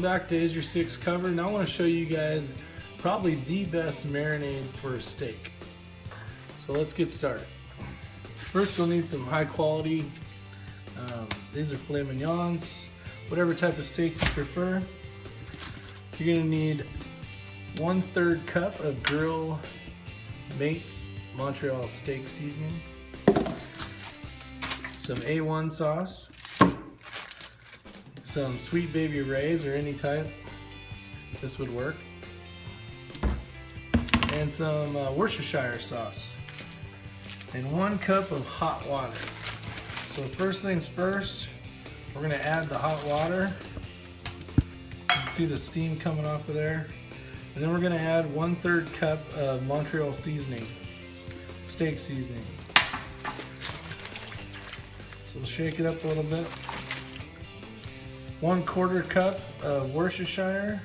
back to Is Your Six Covered, and I want to show you guys probably the best marinade for a steak. So let's get started. First you'll need some high quality, these are filet mignons, whatever type of steak you prefer. You're going to need 1/3 cup of Grill Mates Montreal steak seasoning, some A1 sauce, some Sweet Baby Ray's or any type, this would work, and some Worcestershire sauce, and 1 cup of hot water. So first things first, we're going to add the hot water. You can see the steam coming off of there. And then we're going to add 1/3 cup of Montreal seasoning, steak seasoning. So we'll shake it up a little bit. 1/4 cup of Worcestershire.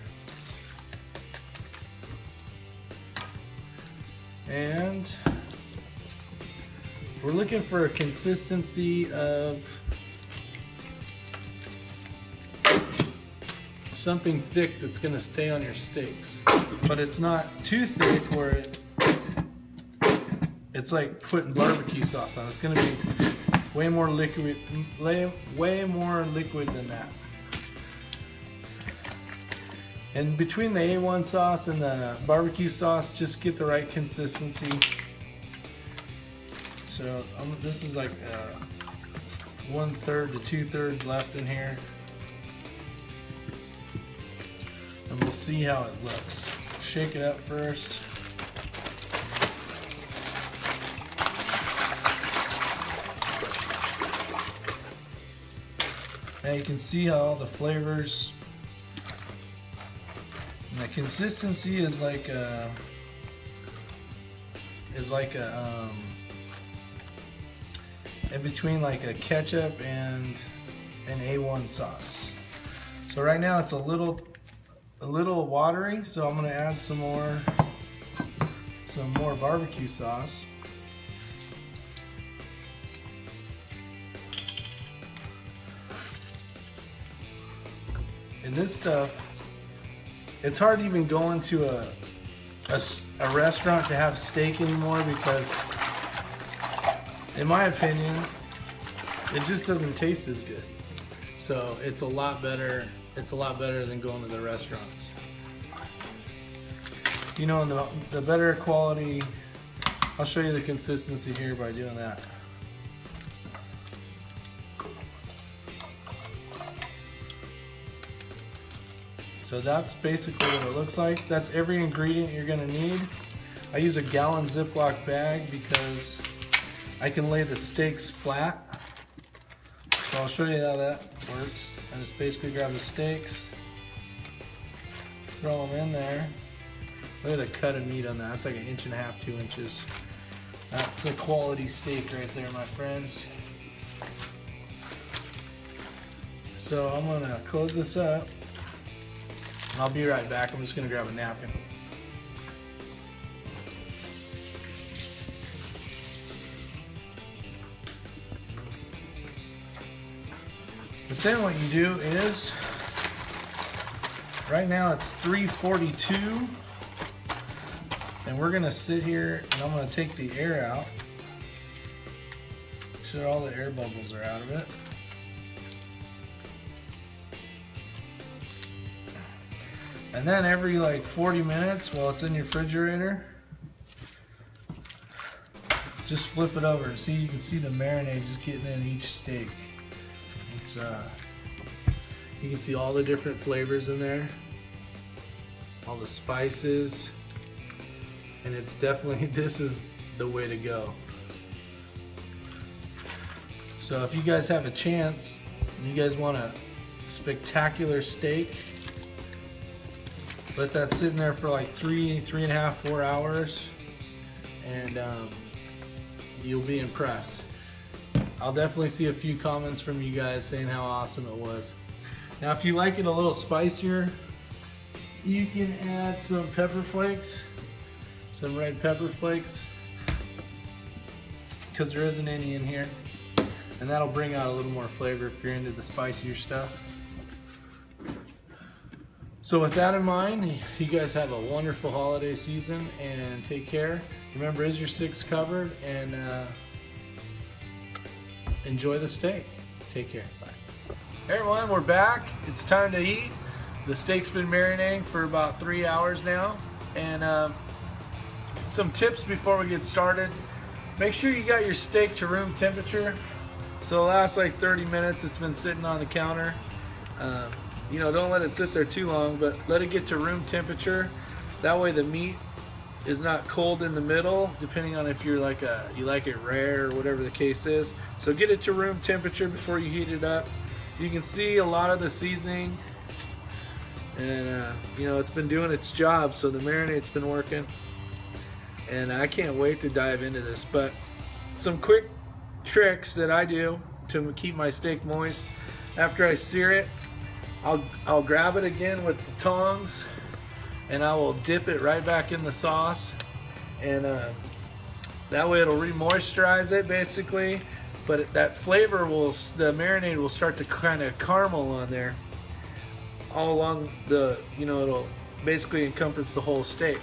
And we're looking for a consistency of something thick that's going to stay on your steaks, but it's not too thick where it's like putting barbecue sauce on. It's going to be way more liquid than that. And between the A1 sauce and the barbecue sauce, just get the right consistency. So this is like 1/3 to 2/3 left in here. And we'll see how it looks. Shake it up first. Now you can see how all the flavors, and the consistency is like a in between like a ketchup and an A1 sauce. So right now it's a little watery, so I'm going to add some more barbecue sauce. And this stuff, it's hard even going to a restaurant to have steak anymore because, in my opinion, it just doesn't taste as good. So it's a lot better. It's a lot better than going to the restaurants. You know, the better quality, I'll show you the consistency here by doing that. So that's basically what it looks like. That's every ingredient you're gonna need. I use a gallon Ziploc bag because I can lay the steaks flat. So I'll show you how that works. I just basically grab the steaks, throw them in there. Look at the cut of meat on that. It's like 1.5 inches, 2 inches. That's a quality steak right there, my friends. So I'm gonna close this up, and I'll be right back. I'm just gonna grab a napkin. But then what you do is, right now it's 3:42, and we're gonna sit here and I'm gonna take the air out. Make sure all the air bubbles are out of it. And then every like 40 minutes while it's in your refrigerator, just flip it over. See, you can see the marinade just getting in each steak. It's you can see all the different flavors in there, all the spices, and it's definitely, this is the way to go. So if you guys have a chance, and you guys want a spectacular steak, let that sit in there for like 3.5, 4 hours, and you'll be impressed. I'll definitely see a few comments from you guys saying how awesome it was. Now if you like it a little spicier, you can add some pepper flakes, some red pepper flakes, because there isn't any in here. And that'll bring out a little more flavor if you're into the spicier stuff. So with that in mind, you guys have a wonderful holiday season and take care. Remember, is your six covered? And enjoy the steak. Take care. Bye. Hey everyone, we're back. It's time to eat. The steak's been marinating for about 3 hours now. And some tips before we get started. Make sure you got your steak to room temperature. So it lasts like 30 minutes. It's been sitting on the counter. You know, don't let it sit there too long, but let it get to room temperature. That way the meat is not cold in the middle, depending on if you're like you like it rare or whatever the case is. So get it to room temperature before you heat it up. You can see a lot of the seasoning, and you know, it's been doing its job. So the marinade's been working, and I can't wait to dive into this. But some quick tricks that I do to keep my steak moist: after I sear it, I'll grab it again with the tongs, and I will dip it right back in the sauce, and that way it'll re-moisturize it basically. But that flavor the marinade will start to kind of caramel on there all along the, you know, it'll basically encompass the whole steak.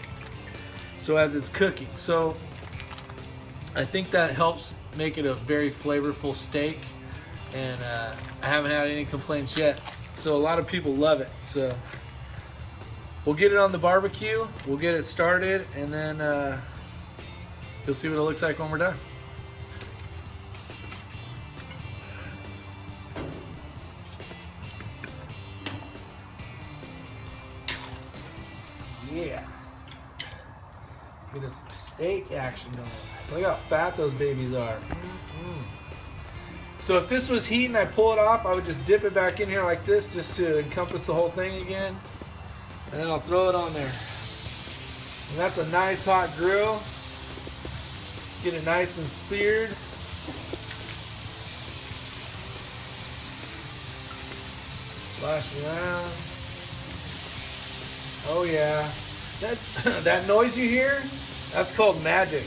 So as it's cooking, so I think that helps make it a very flavorful steak, and I haven't had any complaints yet. So a lot of people love it. So we'll get it on the barbecue, we'll get it started, and then you'll see what it looks like when we're done. Yeah. Get us some steak action going. Look how fat those babies are. So if this was heat and I pull it off, I would just dip it back in here like this, just to encompass the whole thing again. And then I'll throw it on there. And that's a nice hot grill. Get it nice and seared. Splash it around. Oh yeah. That noise you hear, that's called magic.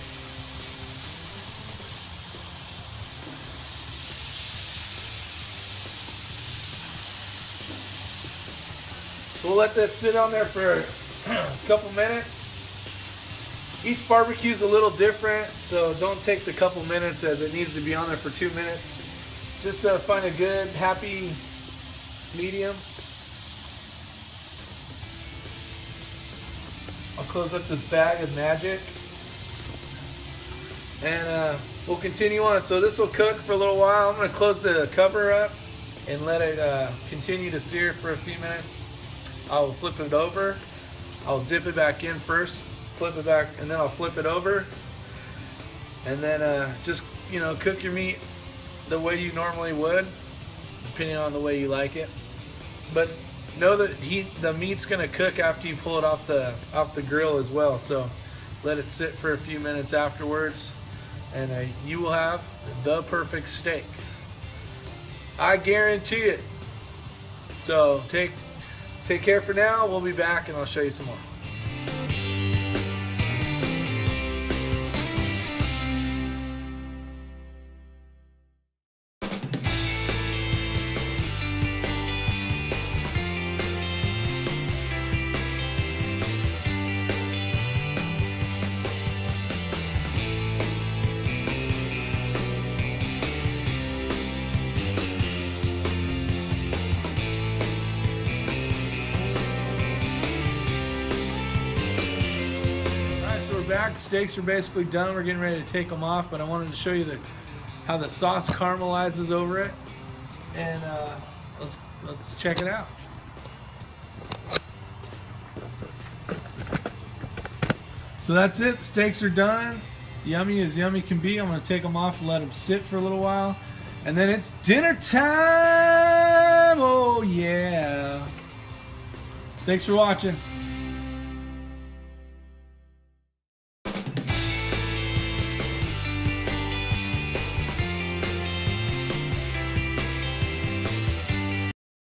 We'll let that sit on there for a couple minutes. Each barbecue is a little different, so don't take the couple minutes as it needs to be on there for 2 minutes. Just to find a good, happy medium. I'll close up this bag of magic, and we'll continue on. So this will cook for a little while. I'm going to close the cover up and let it continue to sear for a few minutes. I'll flip it over. I'll dip it back in first, flip it back, and then I'll flip it over. And then just, you know, cook your meat the way you normally would, depending on the way you like it. But know that the meat's gonna cook after you pull it off the grill as well. So let it sit for a few minutes afterwards, and you will have the perfect steak. I guarantee it. So take care for now. We'll be back and I'll show you some more. Back. Steaks are basically done. We're getting ready to take them off, but I wanted to show you how the sauce caramelizes over it, and let's check it out. So that's it. Steaks are done. Yummy as yummy can be. I'm going to take them off and let them sit for a little while, and then it's dinner time. Oh yeah. Thanks for watching.